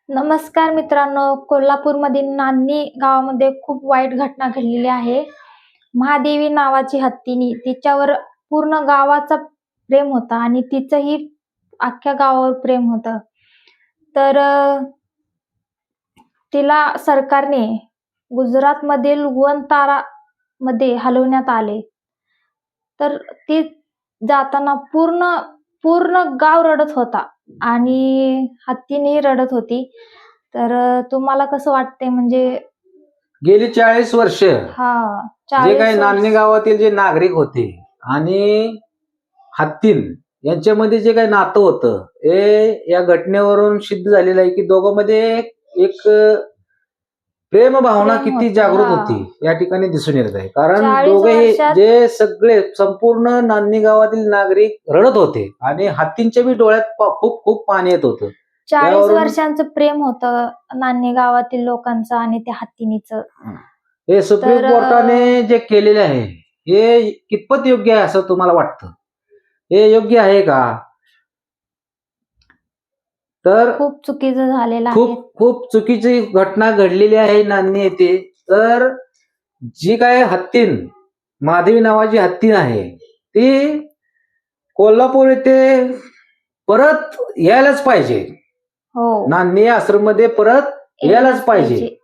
नमस्कार मित्रांनो, कोल्हापूरमधील नान्नी गावामध्ये खूप वाईट घटना घडलेली आहे. महादेवी नावाची हत्तीनी तिच्यावर पूर्ण गावाचा प्रेम होता आणि तिचंही अख्ख्या गावावर प्रेम होतं. तर तिला सरकारने गुजरातमधील वनतारा मध्ये हलवण्यात आले. तर ती जाताना पूर्ण पूर्ण गाव रडत होता आणि हत्तीनेही रडत होती. तर तुम्हाला कसं वाटतंय म्हणजे गेली 40 वर्ष जे हा काही 40 नान्नी वर्ष गावातील जे नागरिक होते आणि हत्तीन यांच्यामध्ये जे काही नातं होतं हे या घटनेवरून सिद्ध झालेलं आहे की दोघांमध्ये एक प्रेम भावना प्रेम किती होतं. जागृत हा होती या ठिकाणी दिसून येत आहे. कारण 40 दोघेही वर्षात जे सगळे संपूर्ण नान्नी गावातील नागरिक रडत होते आणि हत्तींच्या बी डोळ्यात खूप खूप पाणी येत होतं. 40 यावरून वर्षांचं प्रेम होतं नान्नी गावातील लोकांचं आणि त्या हत्तीनीचं. हे सुप्रीम तर कोर्टाने जे केलेले आहे हे कितपत योग्य आहे असं तुम्हाला वाटतं? हे योग्य आहे का? तर खूप चुकीचं झालेलं आहे. खूप खूप चुकीची घटना घडलेली आहे नान्नी येथे. तर जी काय हत्तीन महादेवी नावाची हत्तीन आहे ती कोल्हापूर येथे परत यायलाच पाहिजे. हो, नान्नी आश्रम मध्ये परत यायलाच पाहिजे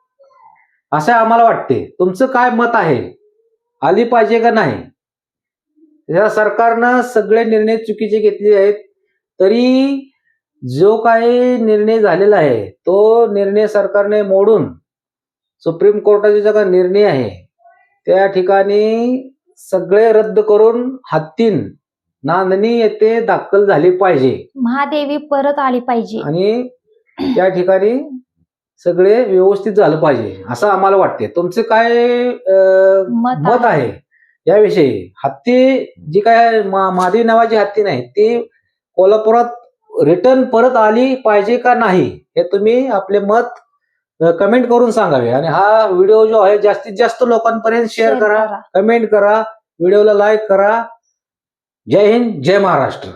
असं आम्हाला वाटते. तुमचं काय मत आहे? आली पाहिजे का नाही? या सरकारनं सगळे निर्णय चुकीचे घेतले आहेत. तरी जो काही निर्णय झालेला आहे तो निर्णय सरकारने मोडून सुप्रीम कोर्टाचा जो काही निर्णय आहे त्या ठिकाणी सगळे रद्द करून हत्तीन नांदणी येथे दाखल झाली पाहिजे महादेवी परत आली पाहिजे आणि त्या ठिकाणी सगळे व्यवस्थित झालं पाहिजे असं आम्हाला वाटते. तुमचं काय मत आहे याविषयी? हत्ती जी काय महादेवी नावाची हत्ती नाही ती कोल्हापुरात रिटर्न परत आली पाहिजे का नाही हे तुम्ही आपले मत कमेंट करून सांगावे. आणि हा व्हिडिओ जो आहे जास्तीत जास्त लोकांपर्यंत शेअर करा, कमेंट करा, व्हिडिओला लाईक करा. जय हिंद, जय महाराष्ट्र.